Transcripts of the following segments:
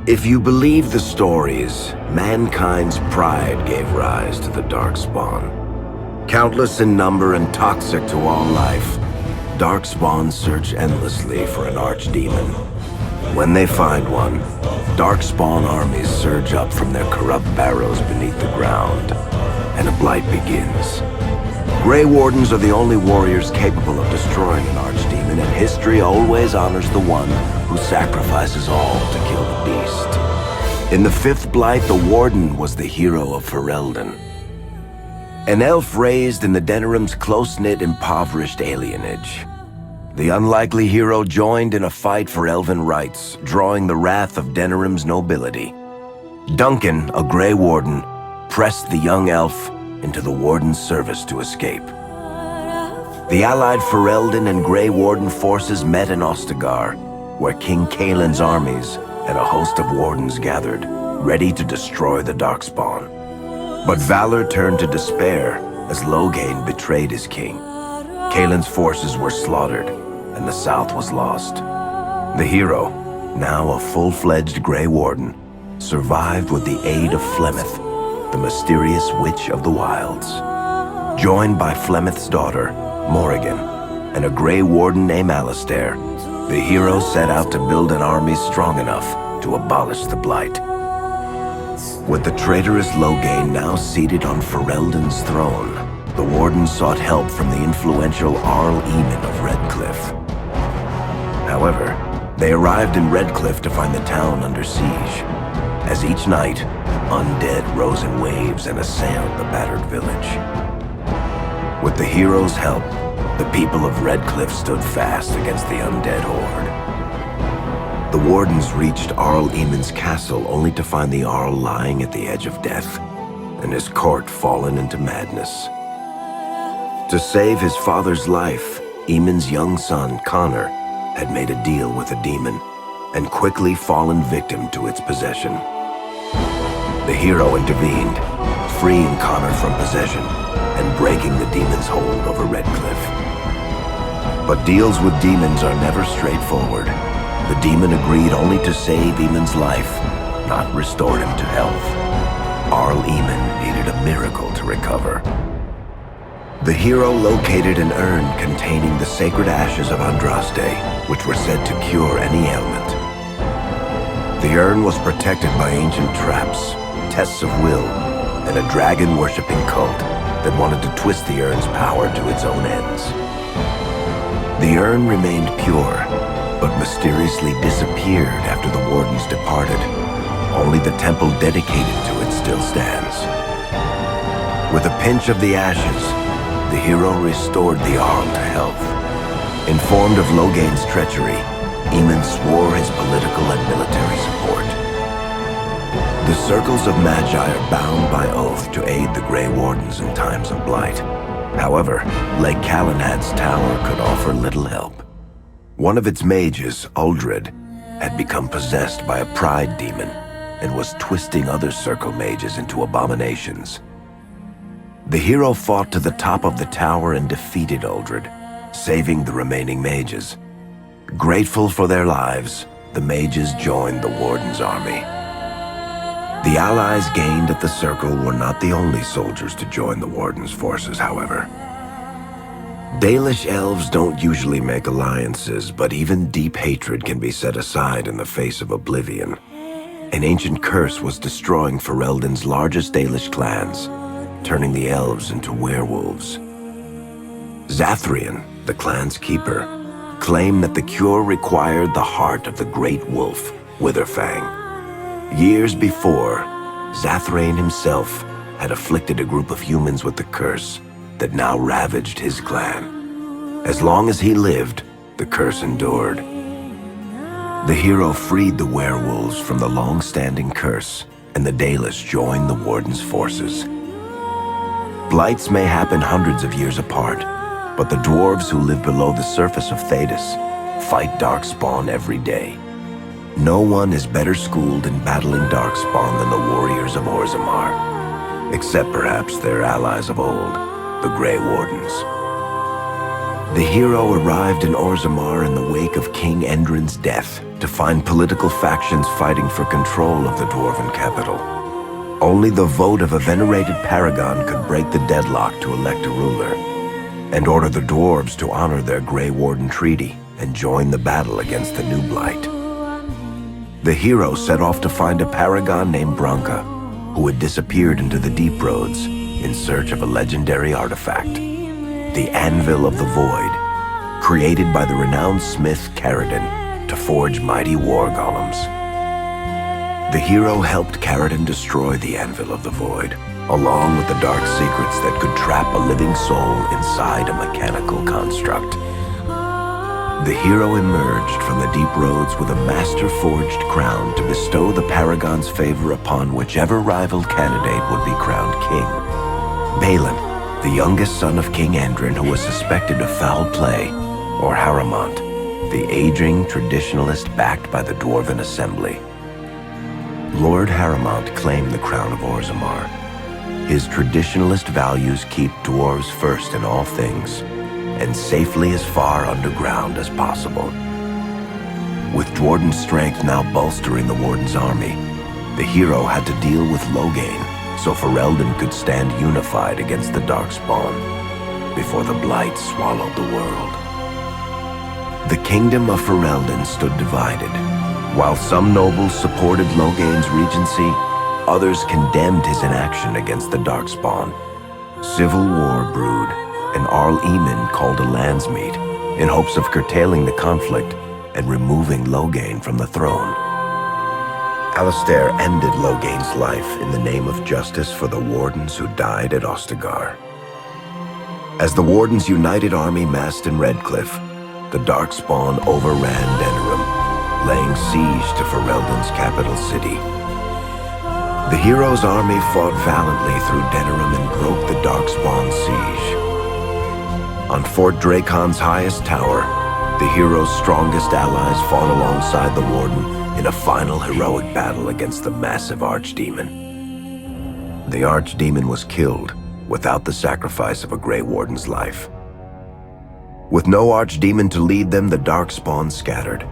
If you believe the stories, mankind's pride gave rise to the Darkspawn. Countless in number and toxic to all life, Darkspawn search endlessly for an archdemon. When they find one, Darkspawn armies surge up from their corrupt barrows beneath the ground, and a blight begins. Grey Wardens are the only warriors capable of destroying an archdemon, and history always honors the one who sacrifices all to kill the beast. In the fifth blight, the Warden was the hero of Ferelden. An elf raised in the Denerim's close-knit, impoverished alienage. The unlikely hero joined in a fight for elven rights, drawing the wrath of Denerim's nobility. Duncan, a Grey Warden, pressed the young elf into the Warden's service to escape. The allied Ferelden and Grey Warden forces met in Ostagar, where King Kaelin's armies and a host of Wardens gathered, ready to destroy the Darkspawn. But valor turned to despair as Loghain betrayed his king. Kaelin's forces were slaughtered, and the South was lost. The hero, now a full-fledged Grey Warden, survived with the aid of Flemeth, the mysterious witch of the wilds. Joined by Flemeth's daughter, Morrigan, and a Grey Warden named Alistair, the hero set out to build an army strong enough to abolish the Blight. With the traitorous Loghain now seated on Ferelden's throne, the Warden sought help from the influential Arl Eamon of Redcliffe. However, they arrived in Redcliffe to find the town under siege. As each night, undead rose in waves and assailed the battered village. With the hero's help, the people of Redcliffe stood fast against the undead horde. The Wardens reached Arl Eamon's castle only to find the Arl lying at the edge of death, and his court fallen into madness. To save his father's life, Eamon's young son, Connor, had made a deal with a demon, and quickly fallen victim to its possession. The hero intervened, freeing Connor from possession and breaking the demon's hold over Redcliffe. But deals with demons are never straightforward. The demon agreed only to save Eamon's life, not restore him to health. Arl Eamon needed a miracle to recover. The hero located an urn containing the sacred ashes of Andraste, which were said to cure any ailment. The urn was protected by ancient traps, tests of will, and a dragon-worshipping cult that wanted to twist the urn's power to its own ends. The urn remained pure, but mysteriously disappeared after the Wardens departed. Only the temple dedicated to it still stands. With a pinch of the ashes, the hero restored the Arl to health. Informed of Loghain's treachery, Eamon swore his political and military support. The circles of Magi are bound by oath to aid the Grey Wardens in times of blight. However, Lake Calenhad's tower could offer little help. One of its mages, Uldred, had become possessed by a pride demon and was twisting other circle mages into abominations. The hero fought to the top of the tower and defeated Uldred, saving the remaining mages. Grateful for their lives, the mages joined the Warden's army. The allies gained at the Circle were not the only soldiers to join the Warden's forces, however. Dalish elves don't usually make alliances, but even deep hatred can be set aside in the face of oblivion. An ancient curse was destroying Ferelden's largest Dalish clans, turning the elves into werewolves. Zathrian, the clan's keeper, claimed that the cure required the heart of the great wolf, Witherfang. Years before, Zathrain himself had afflicted a group of humans with the curse that now ravaged his clan. As long as he lived, the curse endured. The hero freed the werewolves from the long-standing curse, and the Dalish joined the Warden's forces. Blights may happen hundreds of years apart, but the dwarves who live below the surface of Thedas fight Darkspawn every day. No one is better schooled in battling Darkspawn than the warriors of Orzammar, except perhaps their allies of old, the Grey Wardens. The hero arrived in Orzammar in the wake of King Endrin's death to find political factions fighting for control of the dwarven capital. Only the vote of a venerated paragon could break the deadlock to elect a ruler, and order the dwarves to honor their Grey Warden treaty and join the battle against the New Blight. The hero set off to find a paragon named Branka, who had disappeared into the Deep Roads in search of a legendary artifact, the Anvil of the Void, created by the renowned smith Caridin to forge mighty war golems. The hero helped Caridin destroy the Anvil of the Void, along with the dark secrets that could trap a living soul inside a mechanical construct. The hero emerged from the deep roads with a master-forged crown to bestow the Paragon's favor upon whichever rival candidate would be crowned king. Balin, the youngest son of King Endrin who was suspected of foul play, or Haramont, the aging traditionalist backed by the Dwarven Assembly. Lord Haramont claimed the crown of Orzammar. His traditionalist values keep dwarves first in all things, and safely as far underground as possible. With Dwarden's strength now bolstering the Warden's army, the hero had to deal with Loghain so Ferelden could stand unified against the Darkspawn before the Blight swallowed the world. The kingdom of Ferelden stood divided. While some nobles supported Loghain's regency, others condemned his inaction against the Darkspawn. Civil war brewed, and Arl Eamon called a landsmeet in hopes of curtailing the conflict and removing Loghain from the throne. Alistair ended Loghain's life in the name of justice for the Wardens who died at Ostagar. As the Wardens' united army massed in Redcliffe, the Darkspawn overran Denerim, laying siege to Ferelden's capital city. The hero's army fought valiantly through Denerim and broke the Darkspawn siege. On Fort Dracon's highest tower, the hero's strongest allies fought alongside the Warden in a final heroic battle against the massive Archdemon. The Archdemon was killed without the sacrifice of a Grey Warden's life. With no Archdemon to lead them, the Darkspawn scattered.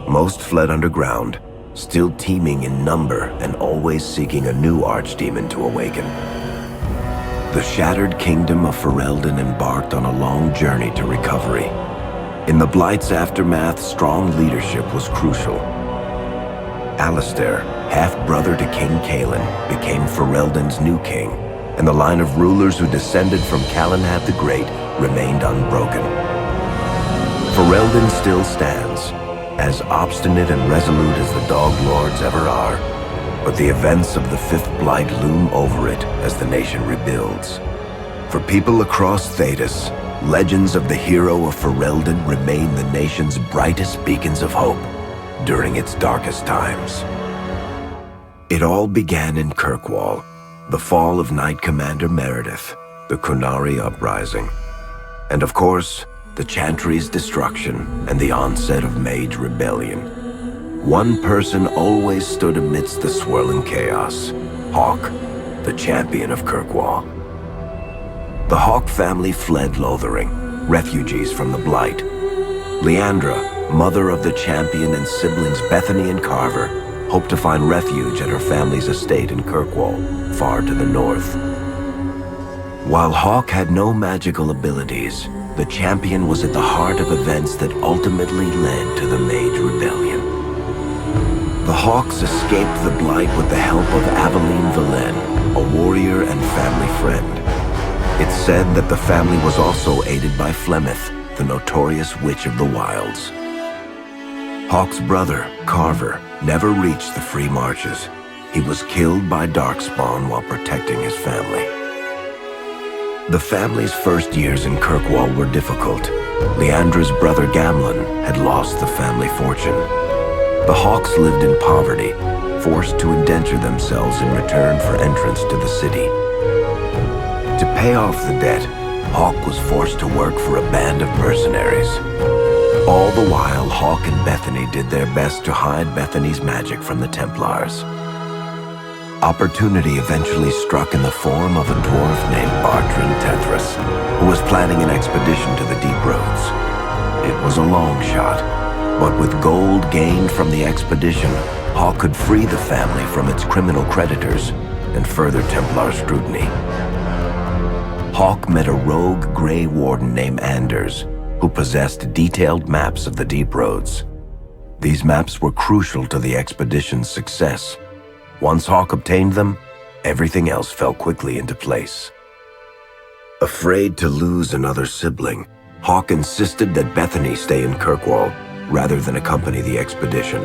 Most fled underground, still teeming in number and always seeking a new Archdemon to awaken. The shattered kingdom of Ferelden embarked on a long journey to recovery. In the Blight's aftermath, strong leadership was crucial. Alistair, half-brother to King Cailan, became Ferelden's new king, and the line of rulers who descended from Calenhad the Great remained unbroken. Ferelden still stands, as obstinate and resolute as the Dog Lords ever are, but the events of the Fifth Blight loom over it as the nation rebuilds. For people across Thedas, legends of the hero of Ferelden remain the nation's brightest beacons of hope during its darkest times. It all began in Kirkwall, the fall of Knight Commander Meredith, the Kunari Uprising, and of course, the Chantry's destruction and the onset of Mage Rebellion. One person always stood amidst the swirling chaos: Hawk, the champion of Kirkwall. The Hawk family fled Lothering, refugees from the Blight. Leandra, mother of the champion, and siblings Bethany and Carver hoped to find refuge at her family's estate in Kirkwall, far to the north. While Hawk had no magical abilities, the champion was at the heart of events that ultimately led to the Mage Rebellion. The Hawks escaped the Blight with the help of Aveline Valen, a warrior and family friend. It's said that the family was also aided by Flemeth, the notorious Witch of the Wilds. Hawk's brother, Carver, never reached the Free Marches. He was killed by Darkspawn while protecting his family. The family's first years in Kirkwall were difficult. Leandra's brother Gamlin had lost the family fortune. The Hawks lived in poverty, forced to indenture themselves in return for entrance to the city. To pay off the debt, Hawk was forced to work for a band of mercenaries. All the while, Hawk and Bethany did their best to hide Bethany's magic from the Templars. opportunity eventually struck in the form of a dwarf named Bartrand Tethras, who was planning an expedition to the Deep Roads. It was a long shot, but with gold gained from the expedition, Hawk could free the family from its criminal creditors and further Templar scrutiny. Hawk met a rogue Grey Warden named Anders, who possessed detailed maps of the Deep Roads. These maps were crucial to the expedition's success. Once Hawk obtained them, everything else fell quickly into place. Afraid to lose another sibling, Hawk insisted that Bethany stay in Kirkwall rather than accompany the expedition.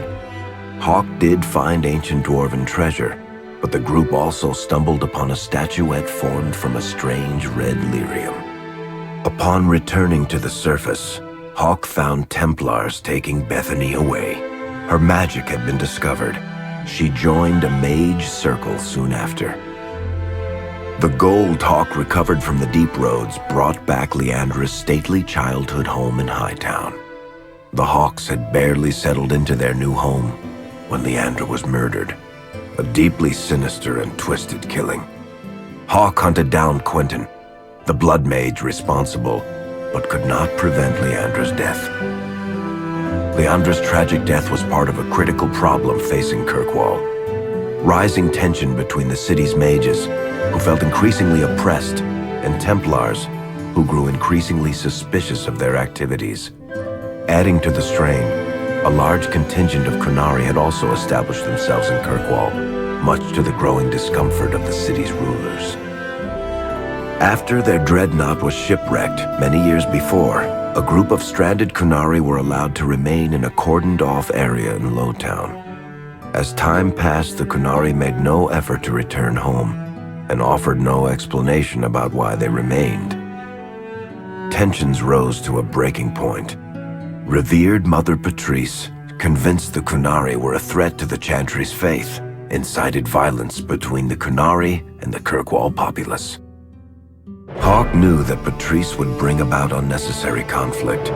Hawk did find ancient dwarven treasure, but the group also stumbled upon a statuette formed from a strange red lyrium. Upon returning to the surface, Hawk found Templars taking Bethany away. Her magic had been discovered. She joined a mage circle soon after. The gold Hawk recovered from the Deep Roads brought back Leandra's stately childhood home in Hightown. The Hawks had barely settled into their new home when Leandra was murdered. A deeply sinister and twisted killing. Hawk hunted down Quentin, the blood mage responsible, but could not prevent Leandra's death. Leandra's tragic death was part of a critical problem facing Kirkwall. Rising tension between the city's mages, who felt increasingly oppressed, and Templars, who grew increasingly suspicious of their activities. Adding to the strain, a large contingent of Kunari had also established themselves in Kirkwall, much to the growing discomfort of the city's rulers. After their dreadnought was shipwrecked many years before, a group of stranded Kunari were allowed to remain in a cordoned-off area in Lowtown. As time passed, the Kunari made no effort to return home, and offered no explanation about why they remained. Tensions rose to a breaking point. Revered Mother Patrice, convinced the Kunari were a threat to the Chantry's faith, incited violence between the Kunari and the Kirkwall populace. Hawk knew that Patrice would bring about unnecessary conflict.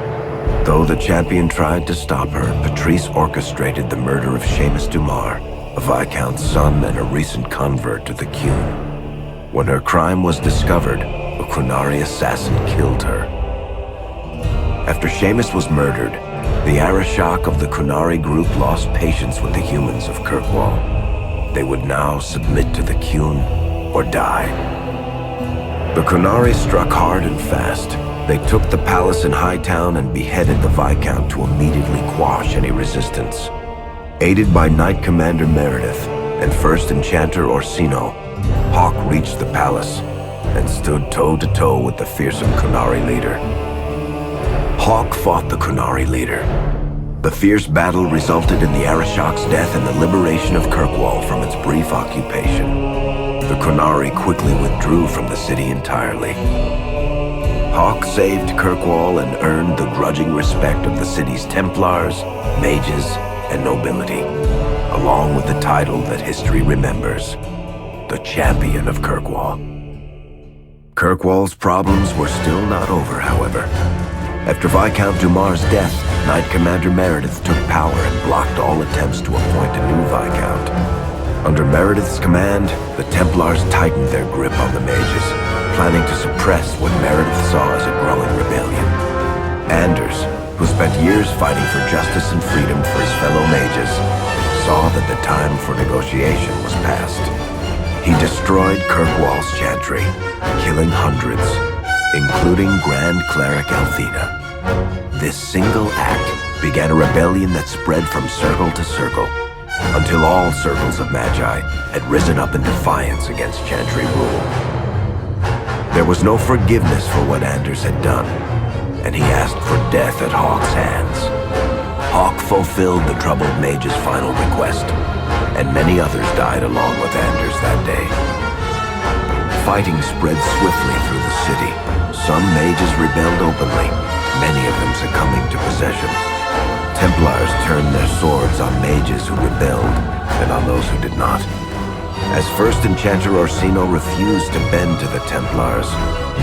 Though the champion tried to stop her, Patrice orchestrated the murder of Seamus Dumar, a Viscount's son and a recent convert to the Qun. When her crime was discovered, a Kunari assassin killed her. After Seamus was murdered, the Arishok of the Kunari group lost patience with the humans of Kirkwall. They would now submit to the Qun or die. The Kunari struck hard and fast. They took the palace in Hightown and beheaded the Viscount to immediately quash any resistance. Aided by Knight Commander Meredith and First Enchanter Orsino, Hawk reached the palace and stood toe-to-toe with the fearsome Kunari leader. Hawk fought the Kunari leader. The fierce battle resulted in the Arishok's death and the liberation of Kirkwall from its brief occupation. The Kunari quickly withdrew from the city entirely. Hawk saved Kirkwall and earned the grudging respect of the city's Templars, mages, and nobility, along with the title that history remembers, the Champion of Kirkwall. Kirkwall's problems were still not over, however. After Viscount Dumar's death, Knight Commander Meredith took power and blocked all attempts to appoint a new Viscount. Under Meredith's command, the Templars tightened their grip on the mages, planning to suppress what Meredith saw as a growing rebellion. Anders, who spent years fighting for justice and freedom for his fellow mages, saw that the time for negotiation was past. He destroyed Kirkwall's chantry, killing hundreds, including Grand Cleric Althena. This single act began a rebellion that spread from circle to circle, until all circles of Magi had risen up in defiance against chantry rule. There was no forgiveness for what Anders had done, and he asked for death at Hawk's hands. Hawk fulfilled the troubled mage's final request, and many others died along with Anders that day. Fighting spread swiftly through the city. Some mages rebelled openly, many of them succumbing to possession. Templars turned their swords on mages who rebelled, and on those who did not. As First Enchanter Orsino refused to bend to the Templars,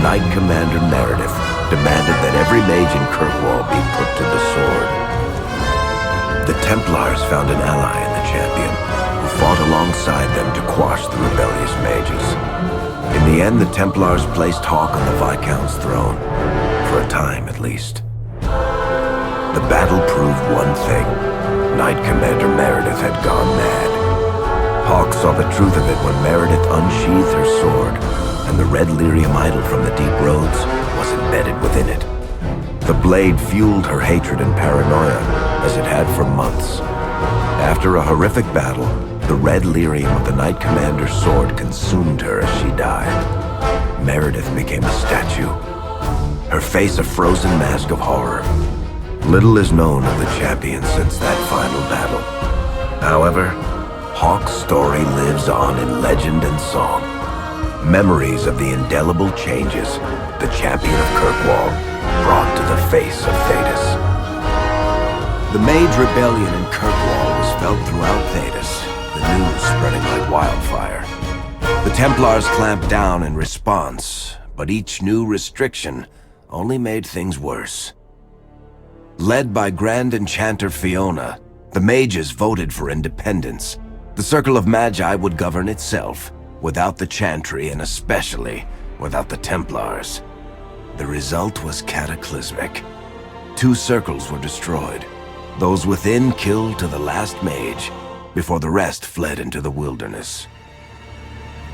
Knight Commander Meredith demanded that every mage in Kirkwall be put to the sword. The Templars found an ally in the champion, who fought alongside them to quash the rebellious mages. In the end, the Templars placed Hawke on the Viscount's throne, for a time at least. The battle proved one thing. Knight Commander Meredith had gone mad. Hawke saw the truth of it when Meredith unsheathed her sword, and the red lyrium idol from the deep roads was embedded within it. The blade fueled her hatred and paranoia, as it had for months. After a horrific battle, the red lyrium of the Knight Commander's sword consumed her as she died. Meredith became a statue, her face a frozen mask of horror. Little is known of the champion since that final battle. However, Hawke's story lives on in legend and song. Memories of the indelible changes the champion of Kirkwall brought to the face of Thedas. The Mage Rebellion in Kirkwall was felt throughout Thedas, the news spreading like wildfire. The Templars clamped down in response, but each new restriction only made things worse. Led by Grand Enchanter Fiona, the mages voted for independence. The Circle of Magi would govern itself, without the Chantry and especially without the Templars. The result was cataclysmic. 2 circles were destroyed. Those within killed to the last mage, before the rest fled into the wilderness.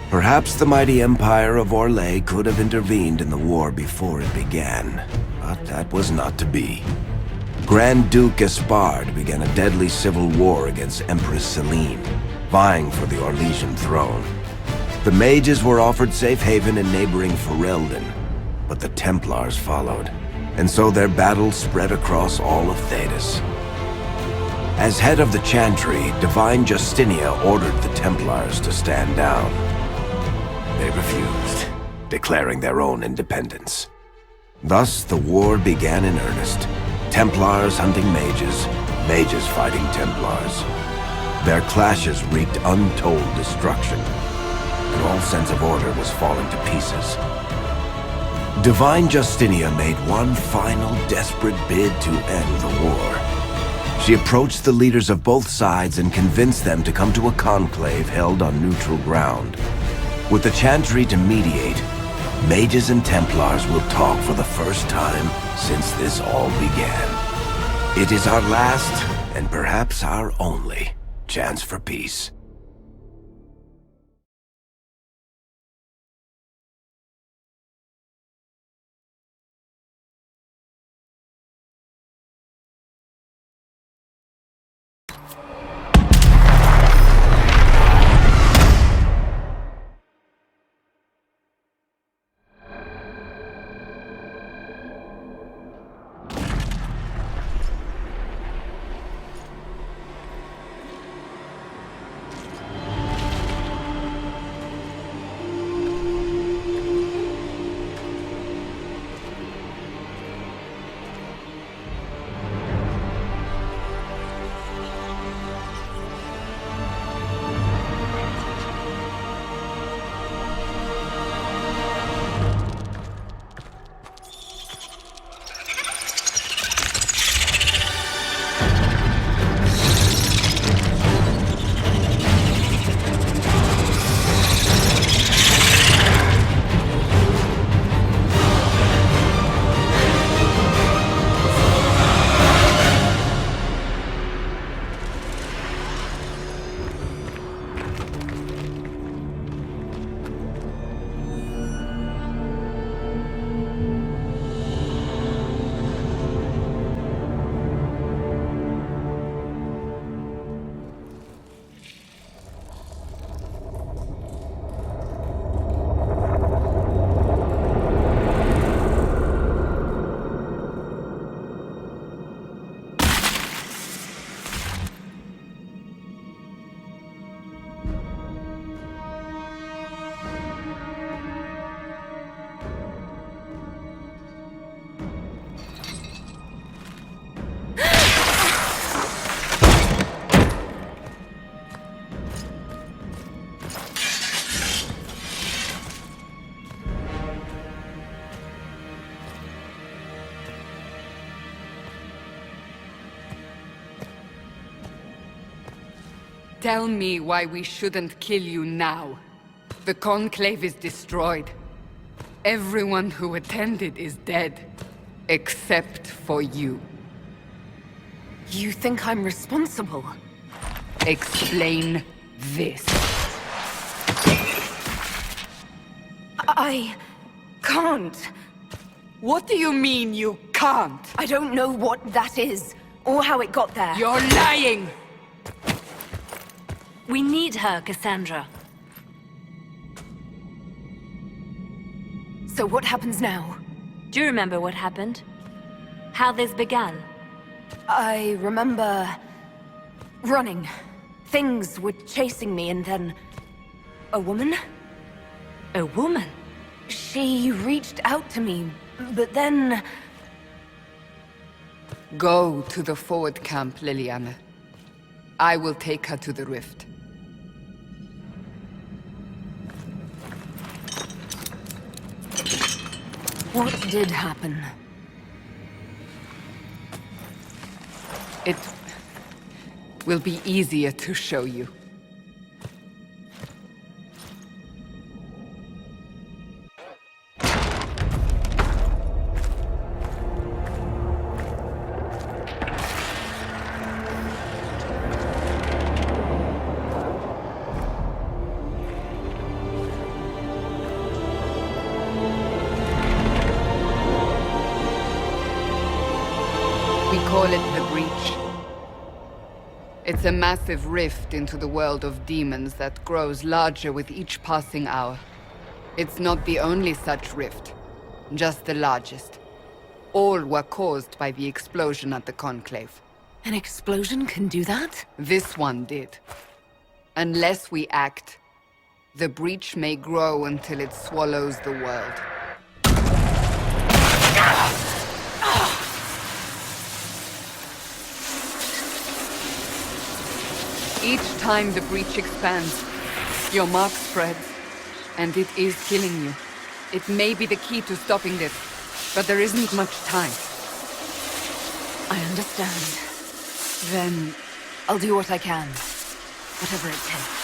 Perhaps the mighty Empire of Orlais could have intervened in the war before it began, but that was not to be. Grand Duke Espard began a deadly civil war against Empress Celine, vying for the Orlesian throne. The mages were offered safe haven in neighboring Ferelden, but the Templars followed, and so their battle spread across all of Thedas. As head of the Chantry, Divine Justinia ordered the Templars to stand down. They refused, declaring their own independence. Thus, the war began in earnest. Templars hunting mages, mages fighting Templars. Their clashes wreaked untold destruction, and all sense of order was falling to pieces. Divine Justinia made one final desperate bid to end the war. She approached the leaders of both sides and convinced them to come to a conclave held on neutral ground. With the Chantry to mediate, mages and Templars will talk for the first time since this all began. It is our last, and perhaps our only, chance for peace. tell me why we shouldn't kill you now. The Conclave is destroyed. Everyone who attended is dead. Except for you. You think I'm responsible? Explain this. I can't. What do you mean you can't? I don't know what that is, or how it got there. You're lying! We need her, Cassandra. So what happens now? Do you remember what happened? How this began? I remember... running. Things were chasing me, and then... a woman? A woman? She reached out to me, but then... Go to the forward camp, Liliana. I will take her to the rift. What did happen? It will be easier to show you. We call it the Breach. It's a massive rift into the world of demons that grows larger with each passing hour. It's not the only such rift, just the largest. All were caused by the explosion at the Conclave. An explosion can do that? This one did. Unless we act, the breach may grow until it swallows the world. Each time the breach expands, your mark spreads, and it is killing you. It may be the key to stopping this, but there isn't much time. I understand. Then, I'll do what I can. Whatever it takes.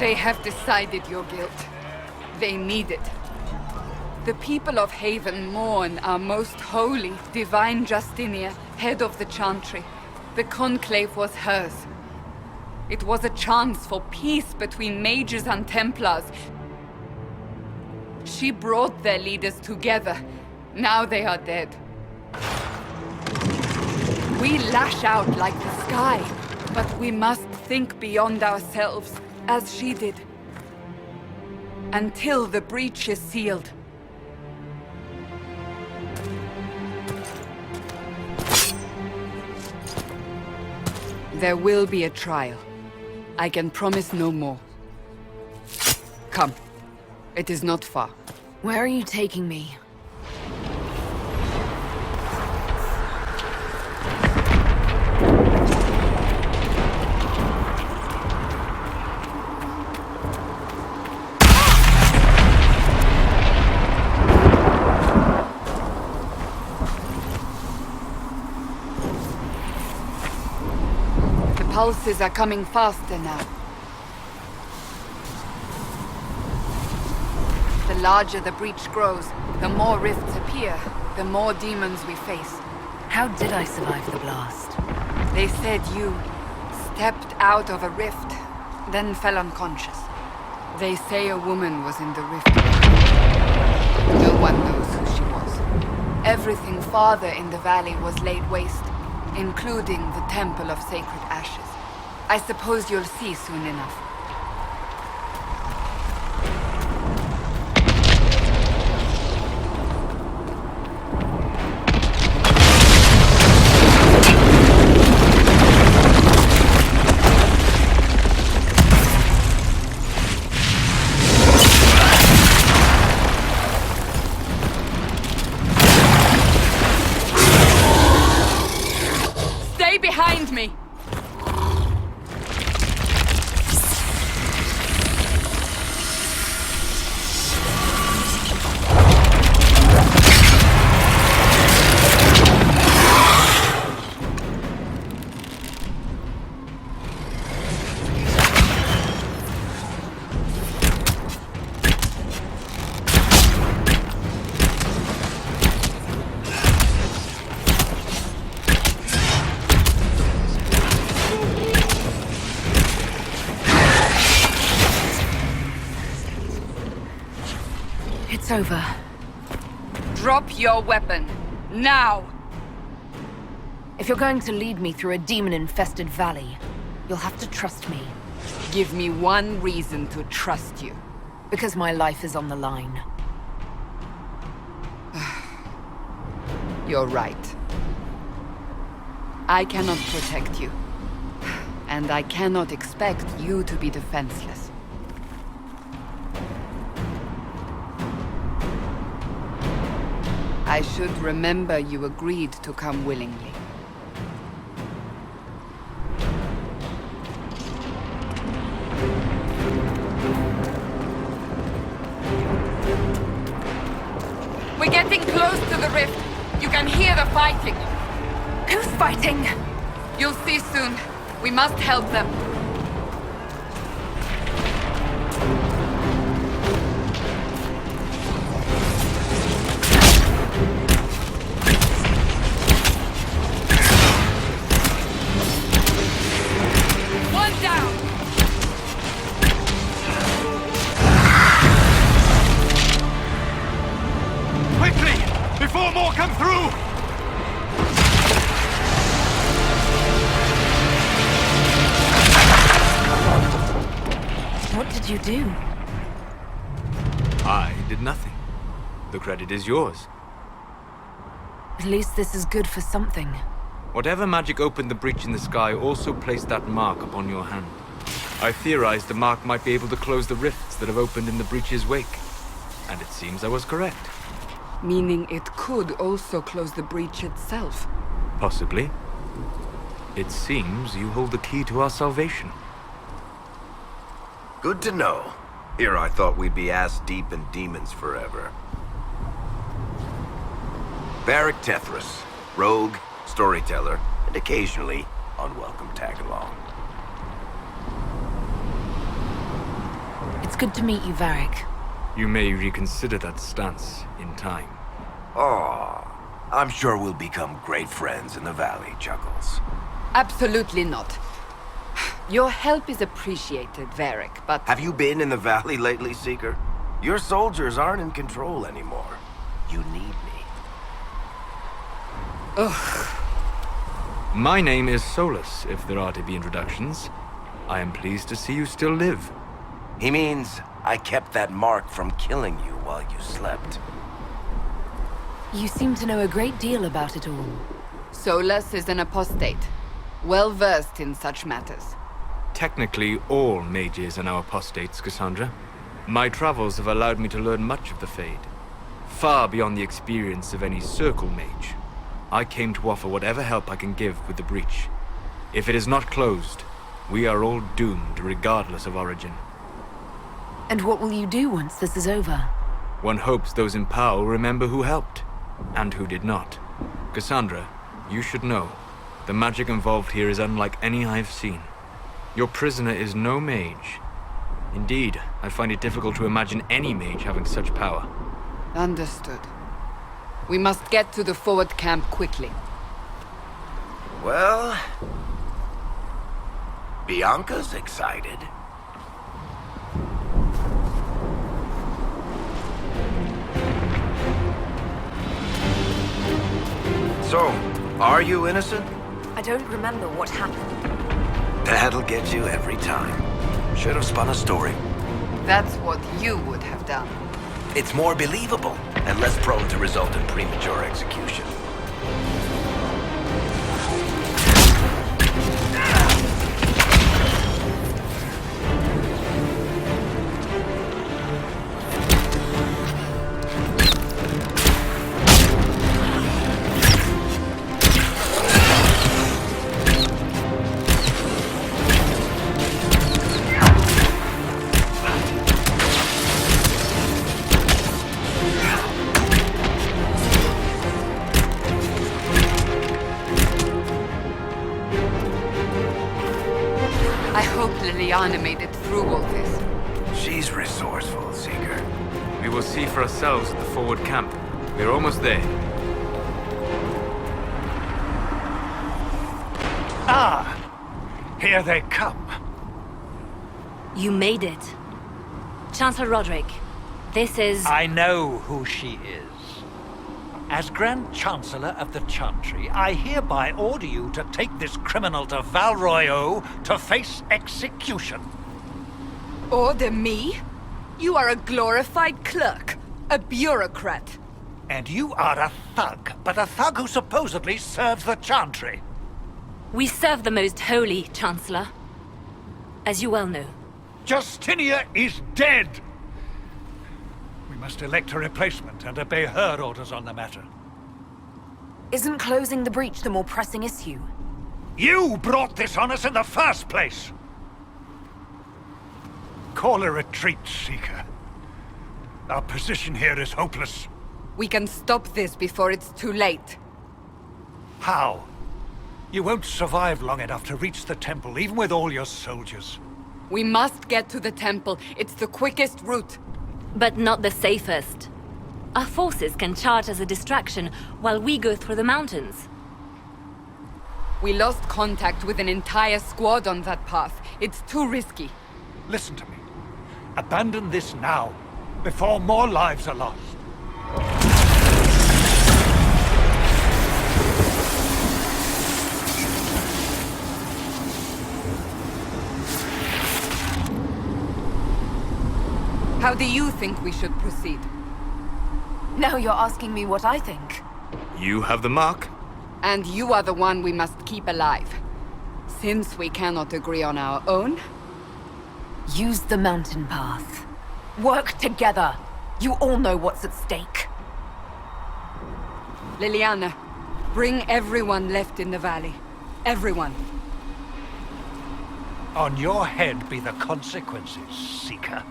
they have decided your guilt. They need it. The people of Haven mourn our most holy, divine Justinia, head of the Chantry. The Conclave was hers. It was a chance for peace between mages and Templars. She brought their leaders together. Now they are dead. We lash out like the sky, but we must think beyond ourselves, as she did. Until the breach is sealed. There will be a trial. I can promise no more. Come. It is not far. Where are you taking me? The pulses are coming faster now. The larger the breach grows, the more rifts appear, the more demons we face. How did I survive the blast? They said you stepped out of a rift, then fell unconscious. They say a woman was in the rift. No one knows who she was. Everything farther in the valley was laid waste, including the Temple of Sacred Ashes. I suppose you'll see soon enough. Stay behind me! It's over. Drop your weapon. Now! If you're going to lead me through a demon-infested valley, you'll have to trust me. Give me one reason to trust you. Because my life is on the line. You're right. I cannot protect you. And I cannot expect you to be defenseless. I should remember you agreed to come willingly. We're getting close to the rift. You can hear the fighting. Who's fighting? You'll see soon. We must help them. One down. Quickly! Before more come through! What did you do? I did nothing. The credit is yours. At least this is good for something. Whatever magic opened the breach in the sky also placed that mark upon your hand. I theorized the mark might be able to close the rifts that have opened in the breach's wake. And it seems I was correct. Meaning it could also close the breach itself. Possibly. It seems you hold the key to our salvation. Good to know. Here I thought we'd be ass-deep in demons forever. Varric Tethras, rogue, storyteller, and occasionally unwelcome tag-along. It's good to meet you, Varric. You may reconsider that stance in time. Aw, I'm sure we'll become great friends in the valley, Chuckles. Absolutely not. Your help is appreciated, Varric, but... Have you been in the valley lately, Seeker? Your soldiers aren't in control anymore. You need me. Ugh. My name is Solus, if there are to be introductions. I am pleased to see you still live. He means I kept that mark from killing you while you slept. You seem to know a great deal about it all. Solus is an apostate, well-versed in such matters. Technically, all mages are now apostates, Cassandra. My travels have allowed me to learn much of the Fade. Far beyond the experience of any circle mage. I came to offer whatever help I can give with the breach. If it is not closed, we are all doomed regardless of origin. And what will you do once this is over? One hopes those in power will remember who helped, and who did not. Cassandra, you should know, the magic involved here is unlike any I've seen. Your prisoner is no mage. Indeed, I find it difficult to imagine any mage having such power. Understood. We must get to the forward camp quickly. Well... Bianca's excited. So, are you innocent? I don't remember what happened. That'll get you every time. Should have spun a story. That's what you would have done. It's more believable and less prone to result in premature execution. Ellana made it through all this. She's resourceful, Seeker. We will see for ourselves at the forward camp. We're almost there. Ah! Here they come. You made it. Chancellor Roderick, This is... I know who she is. As Grand Chancellor of the Chantry, I hereby order you to take this criminal to Val Royeaux to face execution. Order me? You are a glorified clerk, a bureaucrat. And you are a thug, but a thug who supposedly serves the Chantry. We serve the most holy, Chancellor. As you well know. Justinia is dead! We must elect a replacement and obey her orders on the matter. Isn't closing the breach the more pressing issue? You brought this on us in the first place! Call a retreat, Seeker. Our position here is hopeless. We can stop this before it's too late. How? You won't survive long enough to reach the temple, even with all your soldiers. We must get to the temple. It's the quickest route. But not the safest. Our forces can charge as a distraction while we go through the mountains. We lost contact with an entire squad on that path. It's too risky. Listen to me. Abandon this now, before more lives are lost. How do you think we should proceed? Now you're asking me what I think. You have the mark. And you are the one we must keep alive. Since we cannot agree on our own, Use the mountain path. Work together. You all know what's at stake. Liliana, bring everyone left in the valley. Everyone. On your head be the consequences, Seeker.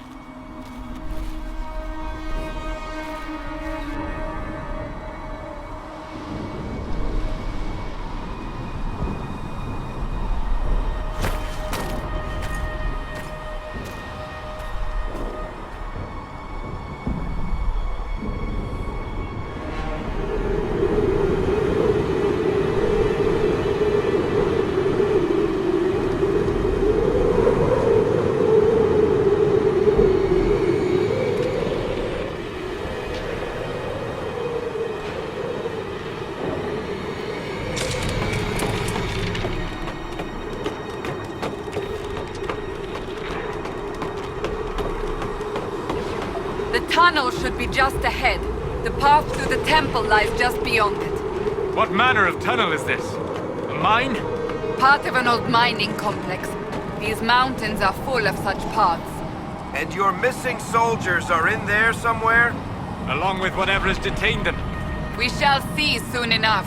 The tunnel should be just ahead. The path to the temple lies just beyond it. What manner of tunnel is this? A mine? Part of an old mining complex. These mountains are full of such paths. And your missing soldiers are in there somewhere? Along with whatever has detained them. We shall see soon enough.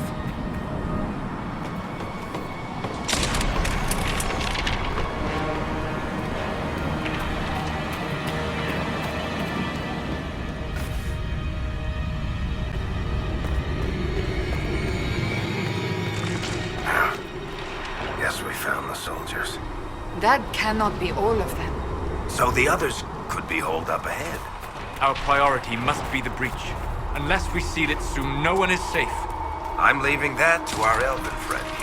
Guess we found the soldiers. That cannot be all of them. So the others could be holed up ahead. Our priority must be the breach. Unless we seal it soon, no one is safe. I'm leaving that to our elven friend here.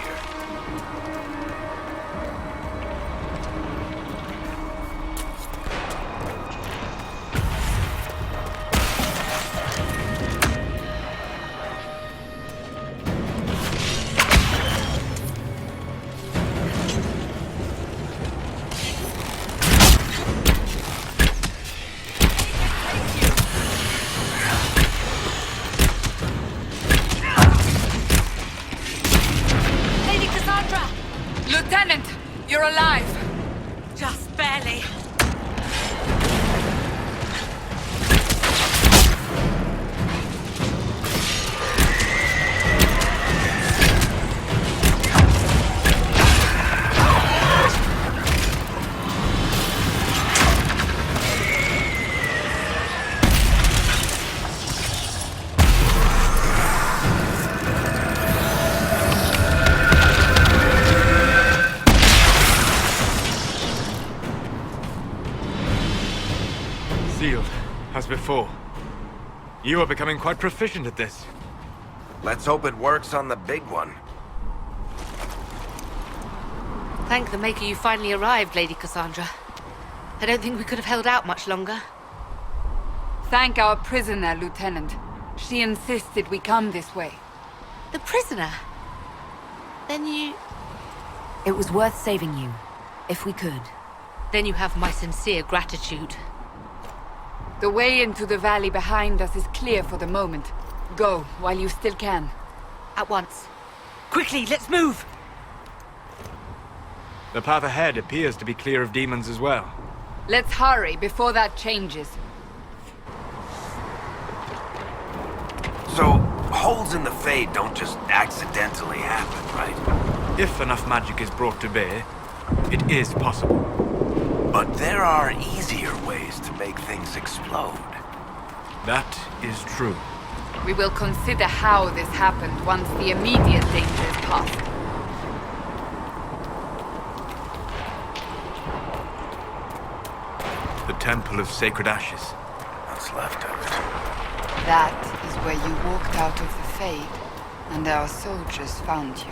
Lieutenant, you're alive. Just barely. Sealed, as before. You are becoming quite proficient at this. Let's hope it works on the big one. Thank the Maker you finally arrived, Lady Cassandra. I don't think we could have held out much longer. thank our prisoner, Lieutenant. She insisted we come this way. The prisoner? Then you... It was worth saving you, if we could. Then you have my sincere gratitude. The way into the valley behind us is clear for the moment. Go, while you still can. At once. Quickly, let's move! The path ahead appears to be clear of demons as well. Let's hurry before that changes. So, holes in the Fade don't just accidentally happen, right? If enough magic is brought to bear, it is possible. But there are easier ways to make things explode. That is true. We will consider how this happened once the immediate danger is past. The Temple of Sacred Ashes. What's left of it? That is where you walked out of the Fade, and our soldiers found you.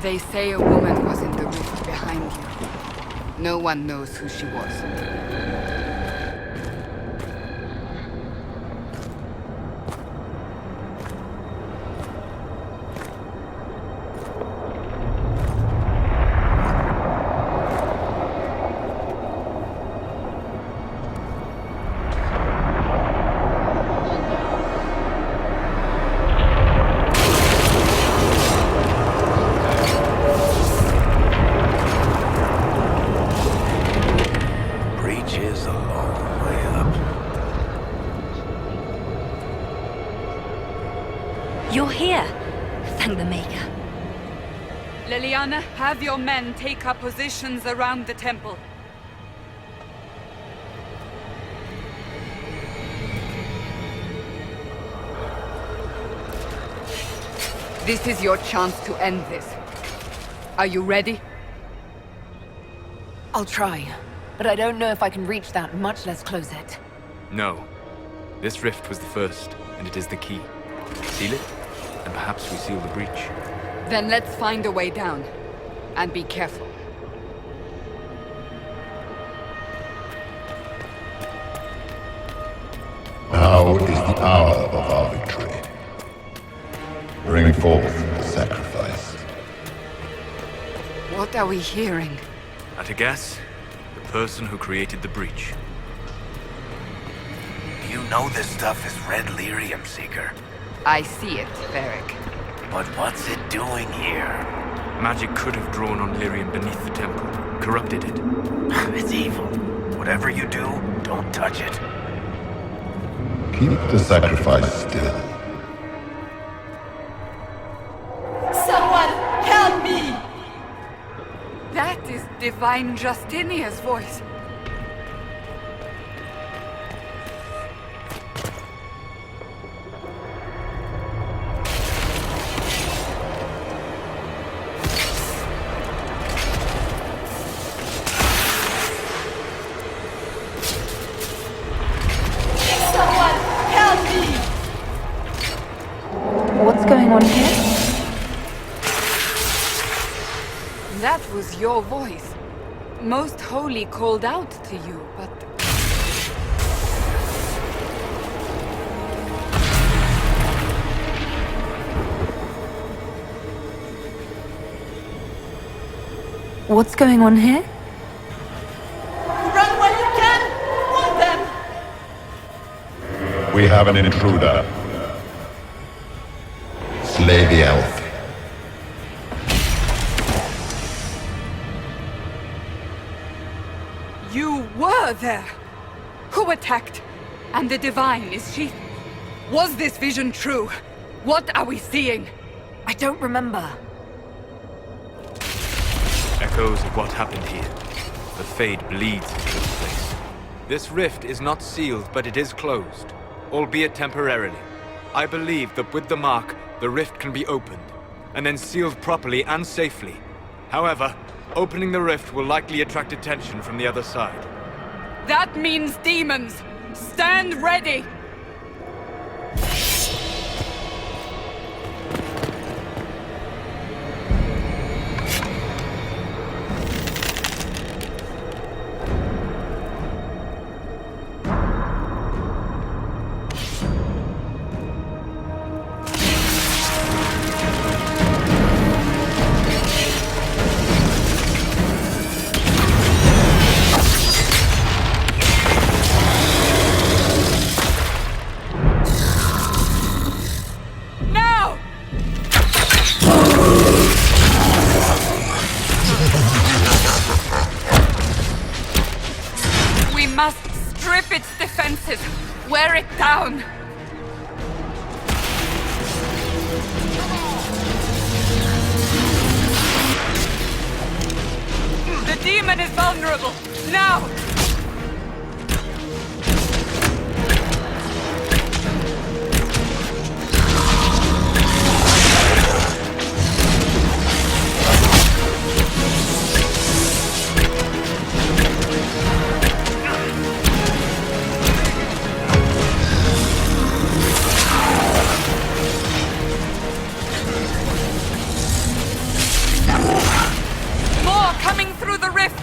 They say a woman was in the rift behind you. No one knows who she was. You're here. Thank the Maker. Leliana, have your men take up positions around the temple. This is your chance to end this. Are you ready? I'll try, but I don't know if I can reach that, much less close it. No. This rift was the first, and it is the key. Seal it, and perhaps we seal the breach. Then let's find a way down. And be careful. Now is the hour of our victory. Bring forth the sacrifice. What are we hearing? At a guess, the person who created the breach. You know this stuff is red lyrium, Seeker. I see it, Varric. But what's it doing here? Magic could have drawn on lyrium beneath the temple, corrupted it. It's evil. Whatever you do, don't touch it. Keep the sacrifice still. Someone help me! That is Divine Justinia's voice. What's going on here? That was your voice. Most Holy called out to you, but... What's going on here? Run while you can! Warn them! We have an intruder. Slay the elf. You were there! Who attacked? And the Divine, is she... Was this vision true? What are we seeing? I don't remember. Echoes of what happened here. The Fade bleeds into this place. This rift is not sealed, but it is closed, albeit temporarily. I believe that with the mark, the rift can be opened, and then sealed properly and safely. However, opening the rift will likely attract attention from the other side. That means demons! Stand ready! Tear it down! The demon is vulnerable! Now! Coming through the rift!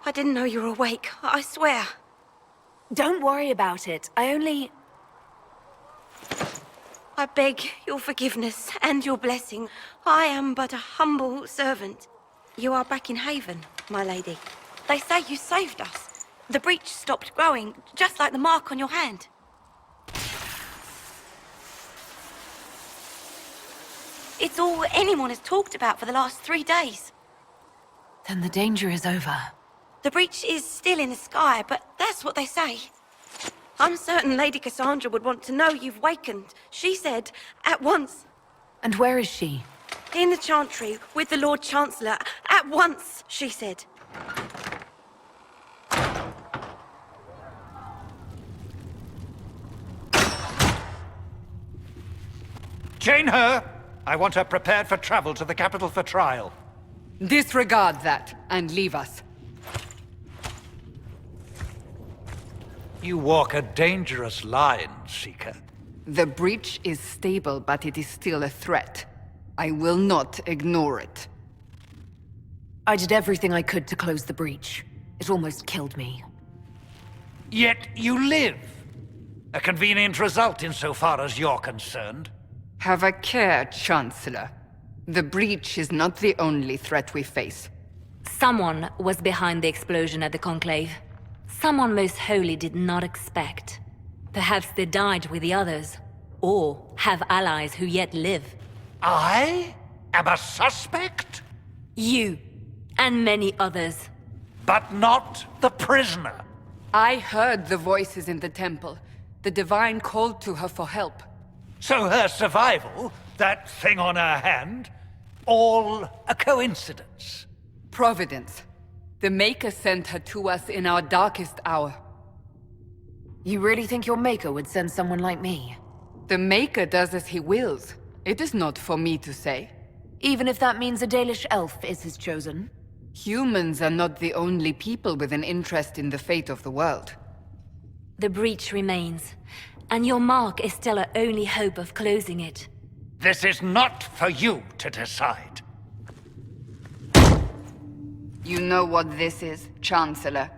I didn't know you were awake, I swear. Don't worry about it. I beg your forgiveness and your blessing. I am but a humble servant. You are back in Haven, my lady. They say you saved us. The breach stopped growing, just like the mark on your hand. It's all anyone has talked about for the last 3 days. Then the danger is over. The breach is still in the sky, but that's what they say. I'm certain Lady Cassandra would want to know you've wakened. She said, at once. And where is she? In the Chantry, with the Lord Chancellor. At once, she said. Chain her! I want her prepared for travel to the capital for trial. Disregard that, and leave us. You walk a dangerous line, Seeker. The breach is stable, but it is still a threat. I will not ignore it. I did everything I could to close the breach. It almost killed me. Yet you live. A convenient result insofar as you're concerned. Have a care, Chancellor. The breach is not the only threat we face. Someone was behind the explosion at the Conclave. Someone most holy did not expect. Perhaps they died with the others, or have allies who yet live. I am a suspect? You, and many others. But not the prisoner. I heard the voices in the temple. The Divine called to her for help. So her survival, that thing on her hand, all a coincidence? Providence. The Maker sent her to us in our darkest hour. You really think your Maker would send someone like me? The Maker does as he wills. It is not for me to say. Even if that means a Dalish elf is his chosen? Humans are not the only people with an interest in the fate of the world. The breach remains, and your mark is still our only hope of closing it. This is not for you to decide. You know what this is, Chancellor?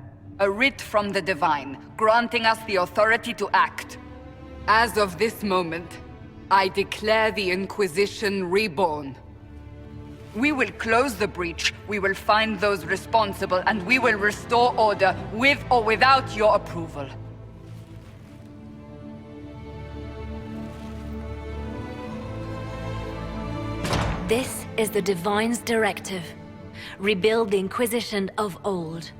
A writ from the Divine, granting us the authority to act. As of this moment, I declare the Inquisition reborn. We will close the breach, we will find those responsible, and we will restore order, with or without your approval. This is the Divine's directive. Rebuild the Inquisition of old.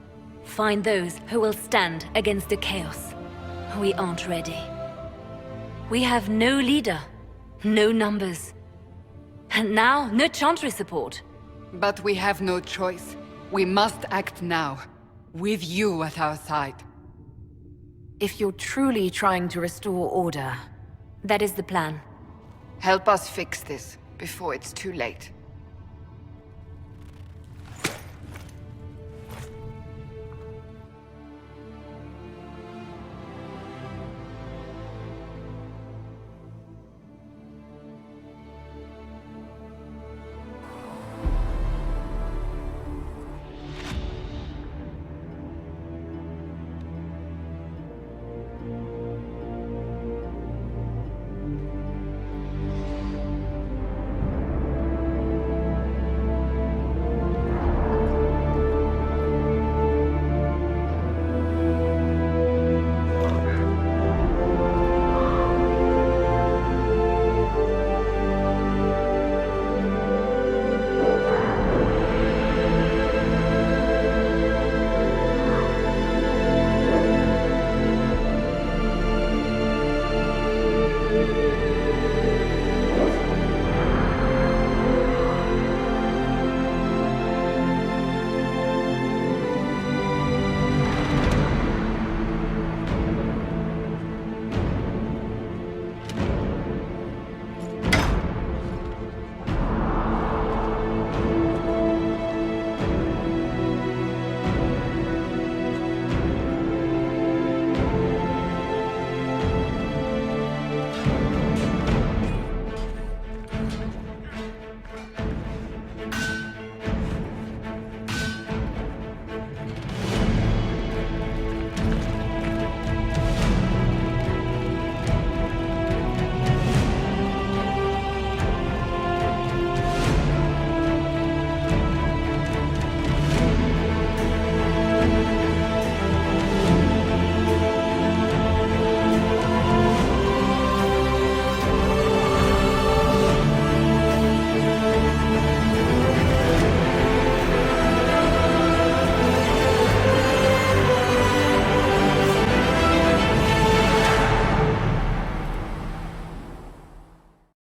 Find those who will stand against the chaos. We aren't ready. We have no leader, no numbers. And now, no Chantry support. But we have no choice. We must act now, with you at our side. If you're truly trying to restore order, That is the plan. Help us fix this, before it's too late.